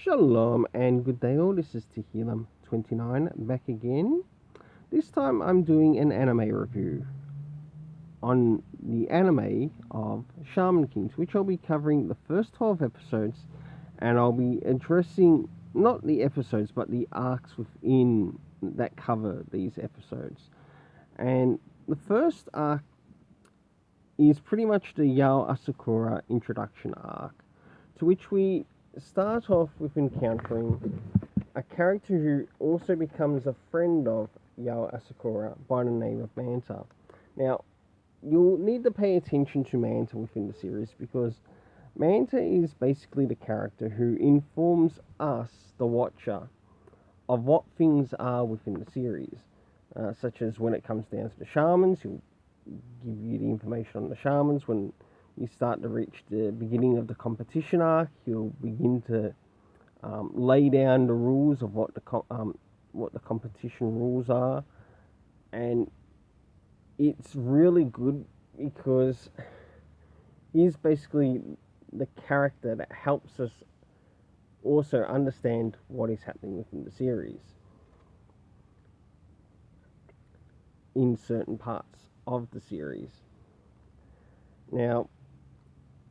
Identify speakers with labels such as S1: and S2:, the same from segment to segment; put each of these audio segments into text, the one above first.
S1: Shalom and good day all, this is Tehillim29 back again. This time I'm doing an anime review on the anime of Shaman Kings, which I'll be covering the first 12 episodes, and I'll be addressing not the episodes but the arcs within that cover these episodes. And the first arc is pretty much the Yao Asakura introduction arc, to which we start off with encountering a character who also becomes a friend of Yao Asakura by the name of Manta. Now, you'll need to pay attention to Manta within the series, because Manta is basically the character who informs us, the watcher, of what things are within the series, such as when it comes down to the shamans. He'll give you the information on the shamans. When you start to reach the beginning of the competition arc, he'll begin to lay down the rules of what the competition rules are, and it's really good because he's basically the character that helps us also understand what is happening within the series in certain parts of the series. Now,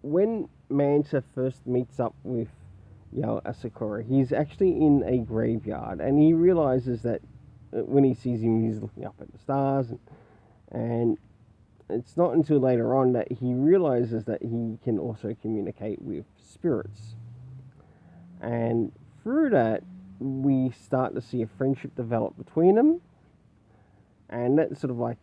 S1: when Manta first meets up with Yao Asakura, he's actually in a graveyard, and he realizes that when he sees him, he's looking up at the stars, and it's not until later on that he realizes that he can also communicate with spirits. And through that, we start to see a friendship develop between them, and that sort of like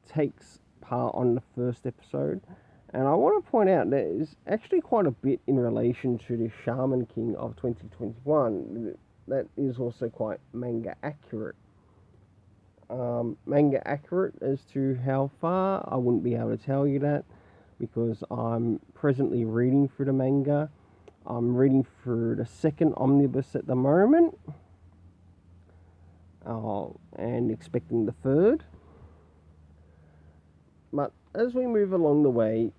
S1: takes part on the first episode. And I want to point out there's actually quite a bit in relation to the Shaman King of 2021 that is also quite manga accurate. Manga accurate as to how far, I wouldn't be able to tell you that, because I'm presently reading through the manga. I'm reading through the second omnibus at the moment, and expecting the third. But as we move along the way,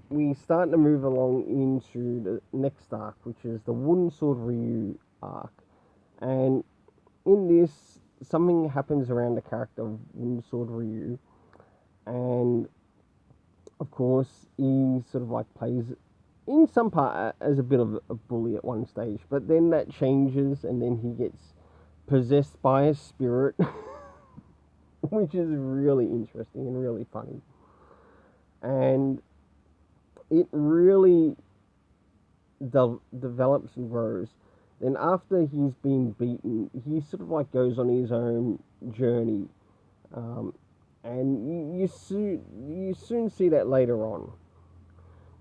S1: we start to move along into the next arc, which is the Wooden Sword Ryu arc. And in this, something happens around the character of Wooden Sword Ryu, and of course he sort of like plays in some part as a bit of a bully at one stage, but then that changes, and then he gets possessed by a spirit which is really interesting and really funny. And it really develops and grows. Then after he's been beaten, he sort of like goes on his own journey. And you soon see that later on.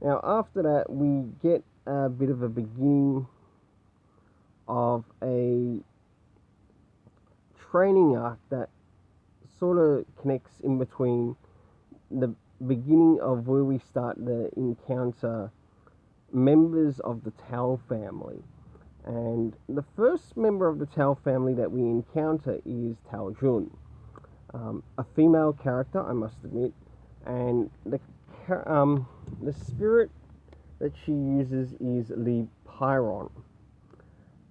S1: Now after that, we get a bit of a beginning of a training arc that sort of connects in between the beginning of where we start to encounter members of the Tao family. And the first member of the Tao family that we encounter is Tao Jun, a female character, I must admit, and the spirit that she uses is Li Pyron.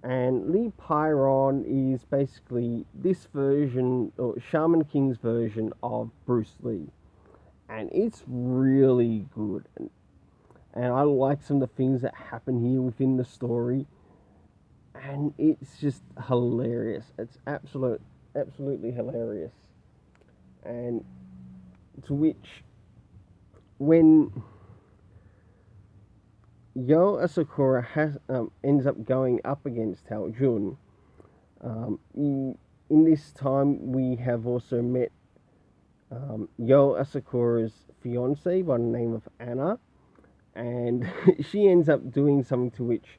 S1: And Li Pyron is basically this version, or Shaman King's version of Bruce Lee. And it's really good. And I like some of the things that happen here within the story. And it's just hilarious. It's absolutely hilarious. And to which, when Yao Asakura ends up going up against Tao Jun, in this time we have also met Yao Asakura's fiance by the name of Anna, and she ends up doing something to which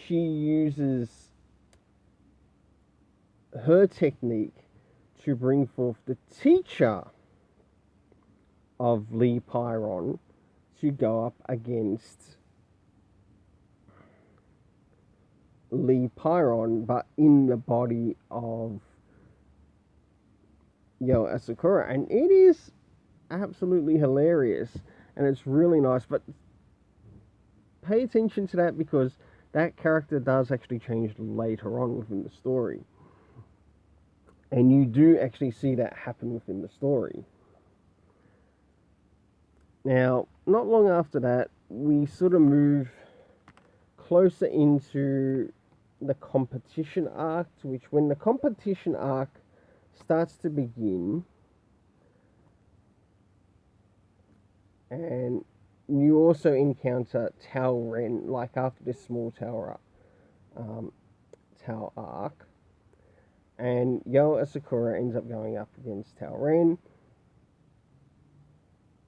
S1: she uses her technique to bring forth the teacher of Li Pyron to go up against Li Pyron, but in the body of Yao Asakura. And it is absolutely hilarious, and it's really nice. But pay attention to that, because that character does actually change later on within the story. And you do actually see that happen within the story. Now, not long after that, we sort of move closer into the competition arc, to which when the competition arc starts to begin, and you also encounter Tao Ren, like after this small tower arc, and Yo Asakura ends up going up against Tao Ren.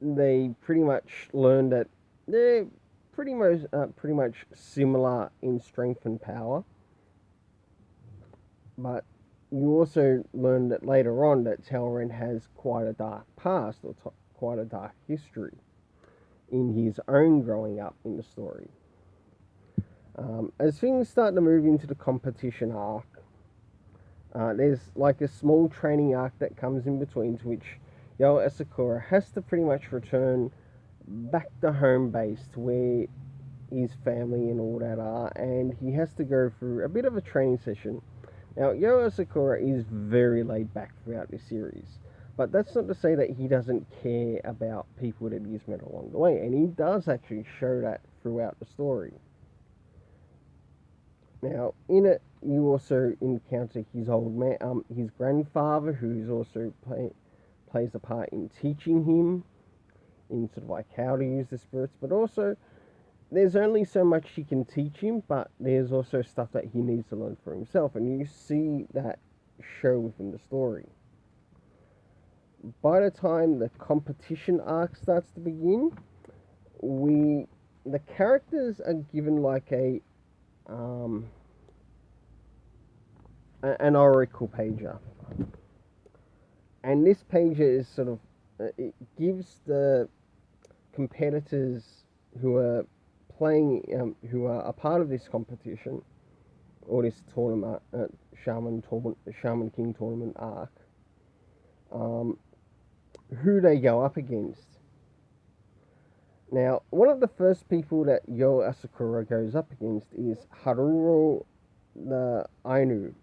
S1: They pretty much learn that they're pretty much similar in strength and power, but you also learn that later on that Tao Ren has quite a dark past, or quite a dark history in his own growing up in the story. As things start to move into the competition arc, there's like a small training arc that comes in between, to which Yo Asakura has to pretty much return back to home base, to where his family and all that are, and he has to go through a bit of a training session. Now, Yo Asakura is very laid back throughout this series, but that's not to say that he doesn't care about people that he's met along the way, and he does actually show that throughout the story. Now, in it, you also encounter his old man, his grandfather, who's also plays a part in teaching him in sort of like how to use the spirits, but also there's only so much he can teach him, but there's also stuff that he needs to learn for himself, and you see that show within the story. By the time the competition arc starts to begin, the characters are given like an oracle pager, and this pager is sort of it gives the competitors who are playing, who are a part of this competition, or this tournament, Shaman King tournament arc, who they go up against. Now, one of the first people that Yo Asakura goes up against is Haruro the Ainu.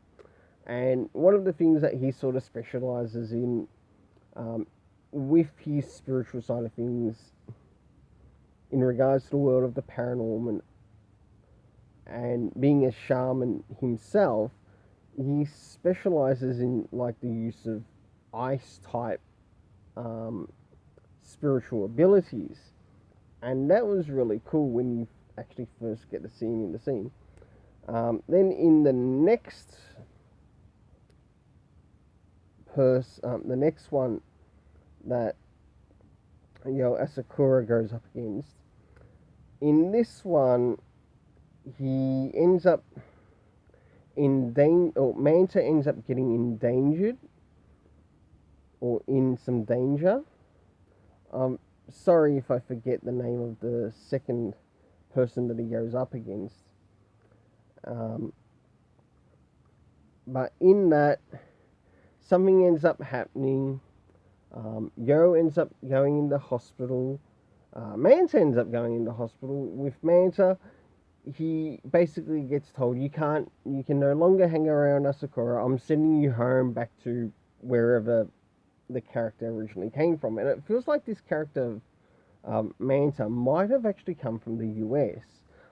S1: And one of the things that he sort of specializes in, with his spiritual side of things, in regards to the world of the paranormal, and being a shaman himself, he specializes in like the use of ice type spiritual abilities, and that was really cool when you actually first get to see him in the scene. Then in the next the next one that Yo Asakura goes up against, in this one he ends up Manta ends up getting endangered, or in some danger. Sorry if I forget the name of the second person that he goes up against. But in that, something ends up happening. Yo ends up going into hospital. Manta ends up going into hospital. With Manta, he basically gets told, you can no longer hang around Asakura. I'm sending you home back to wherever the character originally came from. And it feels like this character, Manta, might have actually come from the US.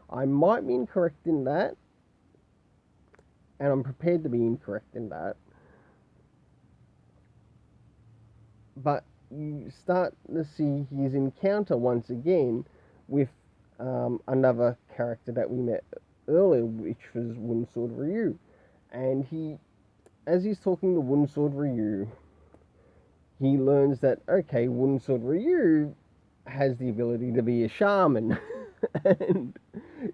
S1: I might be incorrect in that, and I'm prepared to be incorrect in that. But you start to see his encounter once again with another character that we met earlier, which was Wooden Ryu. And as he's talking to Wooden Ryu, he learns that, okay, Wooden Ryu has the ability to be a shaman. And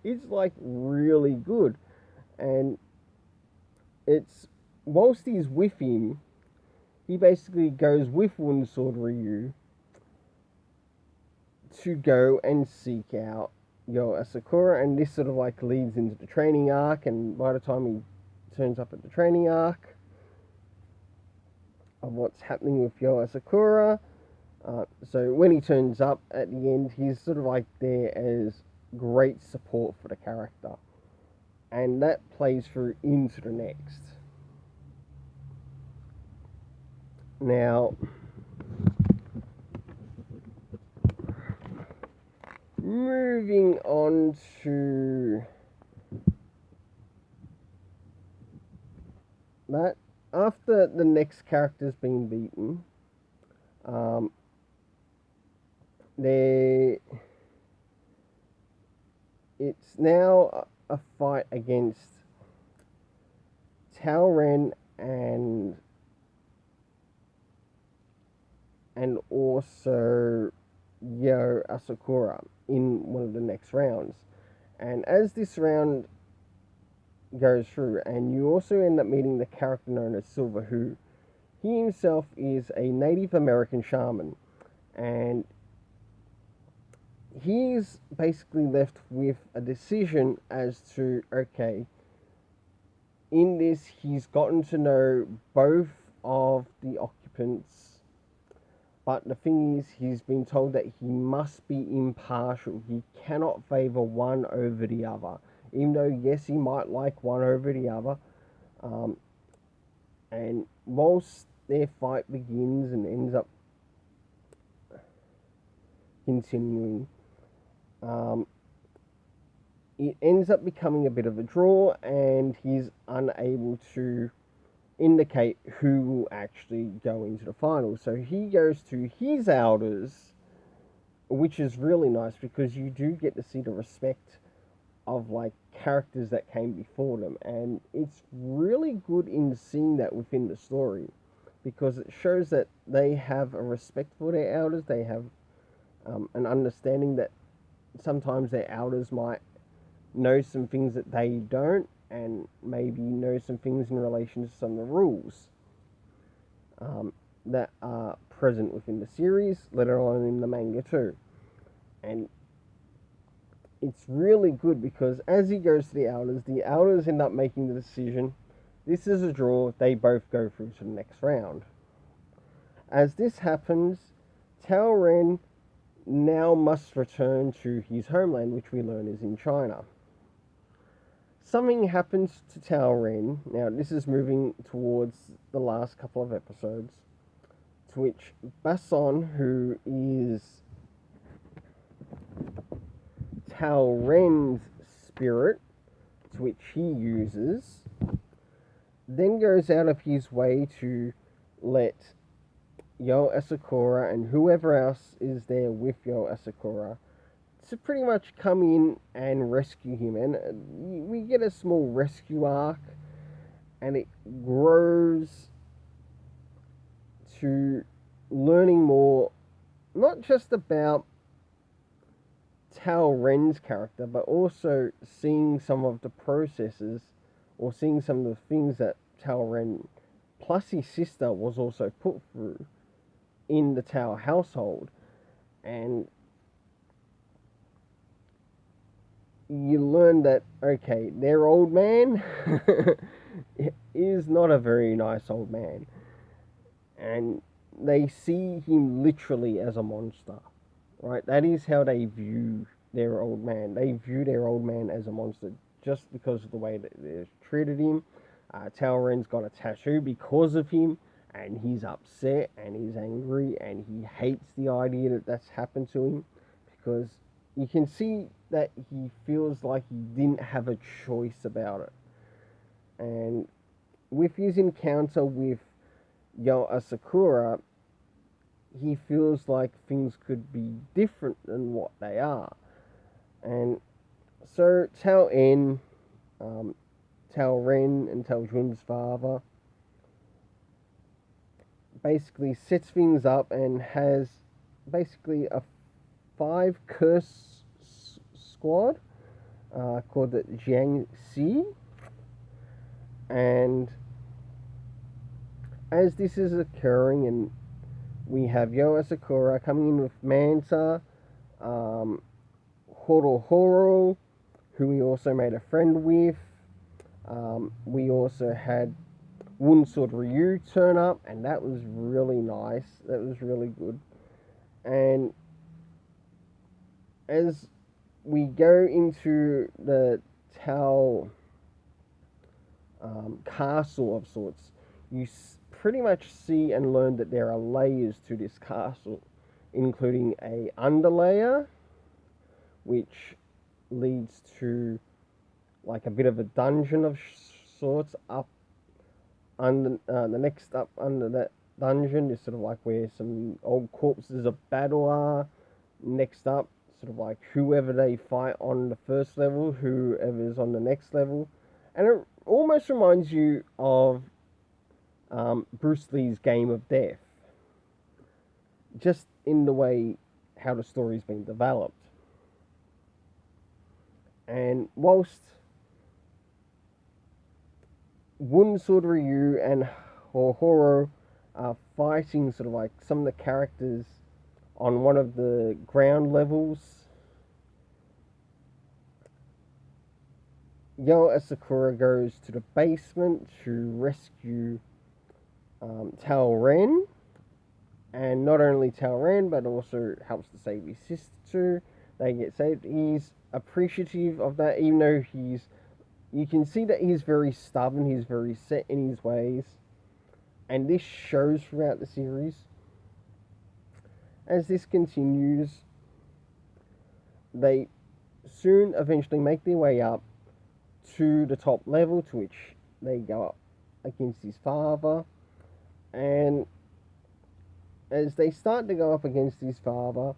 S1: it's like really good. And it's, whilst he's with him, he basically goes with Wooden Ryu to go and seek out Yo Asakura, and this sort of like leads into the training arc, and by the time he turns up at the training arc of what's happening with Yo Asakura, so when he turns up at the end, he's sort of like there as great support for the character, and that plays through into the next. Now, moving on to that, after the next character's been beaten, it's now a fight against Taoren and also Yo Asakura in one of the next rounds. And as this round goes through, and you also end up meeting the character known as Silver, who he himself is a Native American shaman, and he's basically left with a decision as to, okay, in this he's gotten to know both of the occupants, but the thing is, he's been told that he must be impartial. He cannot favor one over the other, even though, yes, he might like one over the other. And whilst their fight begins and ends up continuing, it ends up becoming a bit of a draw, and he's unable to indicate who will actually go into the final. So he goes to his elders, which is really nice because you do get to see the respect of like characters that came before them, and it's really good in seeing that within the story, because it shows that they have a respect for their elders. They have an understanding that sometimes their elders might know some things that they don't, and maybe know some things in relation to some of the rules that are present within the series, let alone in the manga too. And it's really good because as he goes to the elders end up making the decision. This is a draw. They both go through to the next round. As this happens, Taoren now must return to his homeland, which we learn is in China. Something happens to Taoren. Now, this is moving towards the last couple of episodes, to which Basson, who is Taoren's spirit, to which he uses, then goes out of his way to let Yo Asakura and whoever else is there with Yo Asakura to pretty much come in and rescue him. And we get a small rescue arc, and it grows to learning more, not just about Taoren's character, but also seeing some of the processes, or seeing some of the things that Taoren plus his sister was also put through in the Tao household. And you learn that, okay, their old man is not a very nice old man. And they see him literally as a monster, right? That is how they view their old man. They view their old man as a monster just because of the way that they've treated him. Taoren's got a tattoo because of him, and he's upset and he's angry and he hates the idea that that's happened to him, because you can see that he feels like he didn't have a choice about it. And with his encounter with Yo Asakura, he feels like things could be different than what they are. And so Taoren and Taojun's father basically sets things up and has basically a 5 curse squad called the Jiangxi. And as this is occurring, and we have Yo Asakura coming in with Manta, Horohoro, who we also made a friend with. We also had Wunsword Ryu turn up, and that was really nice. That was really good. And as we go into the Tau castle of sorts. You pretty much see and learn that there are layers to this castle, including a underlayer, which leads to like a bit of a dungeon of sorts up under the next up under that dungeon is sort of like where some old corpses of battle are. Next up, sort of like whoever they fight on the first level, whoever's on the next level, and it almost reminds you of Bruce Lee's Game of Death, just in the way how the story's been developed. And whilst Wun Sword Ryu and Horo are fighting sort of like some of the characters on one of the ground levels, Yo Asakura goes to the basement to rescue Tao Ren, and not only Tao Ren, but also helps to save his sister too. They get saved. He's appreciative of that, even though you can see that he's very stubborn, he's very set in his ways, and this shows throughout the series. As this continues, they soon eventually make their way up to the top level, to which they go up against his father. And as they start to go up against his father,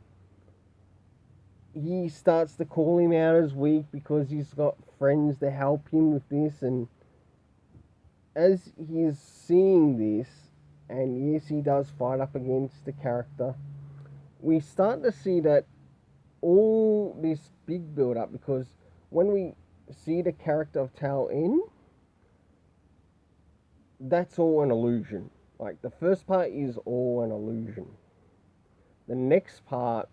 S1: he starts to call him out as weak because he's got friends to help him with this. And as he's seeing this, and yes, he does fight up against the character, we start to see that all this big build up, because when we see the character of Tao En, that's all an illusion. Like, the first part is all an illusion. The next part,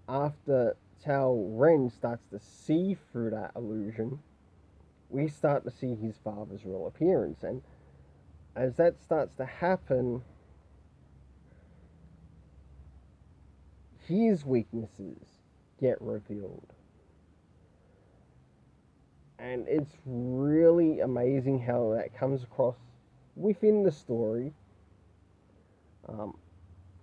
S1: after Tao Ren starts to see through that illusion, we start to see his father's real appearance. And as that starts to happen, his weaknesses get revealed. And it's really amazing how that comes across within the story.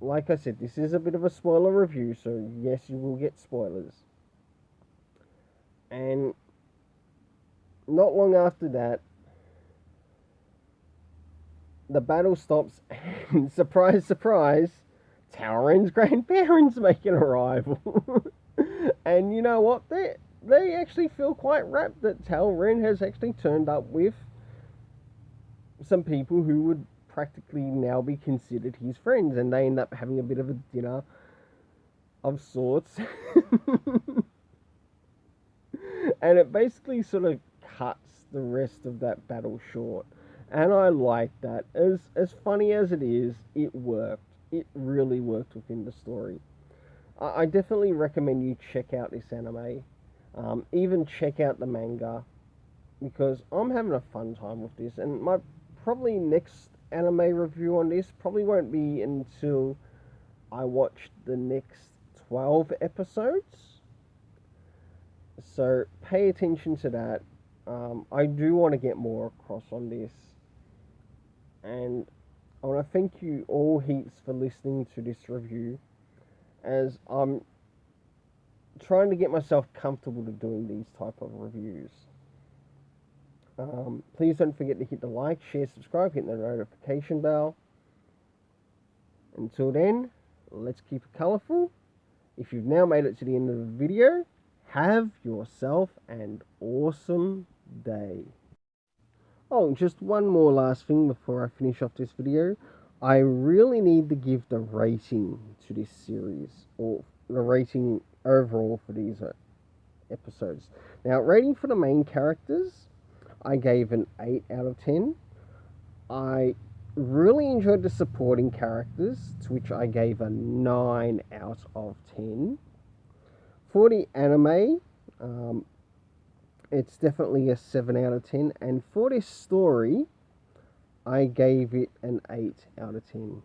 S1: Like I said, this is a bit of a spoiler review, so yes, you will get spoilers. And not long after that, the battle stops, and surprise, surprise, Tao Ren's grandparents make an arrival. And you know what? They actually feel quite rapt that Tao Ren has actually turned up with some people who would practically now be considered his friends, and they end up having a bit of a dinner of sorts. And it basically sort of cuts the rest of that battle short, and I like that. As funny as it is, it worked. It really worked within the story. I definitely recommend you check out this anime, even check out the manga, because I'm having a fun time with this. And my probably next anime review on this probably won't be until I watch the next 12 episodes. So pay attention to that. I do want to get more across on this. And I want to thank you all heaps for listening to this review, as I'm trying to get myself comfortable to doing these type of reviews. Please don't forget to hit the like, share, subscribe, hit the notification bell. Until then, let's keep it colourful. If you've now made it to the end of the video, have yourself an awesome day. Oh, just one more last thing before I finish off this video. I really need to give the rating to this series, or the rating overall for these episodes. Now, rating for the main characters, I gave an 8 out of 10. I really enjoyed the supporting characters, to which I gave a 9 out of 10. For the anime, it's definitely a 7 out of 10. And for this story, I gave it an 8 out of 10.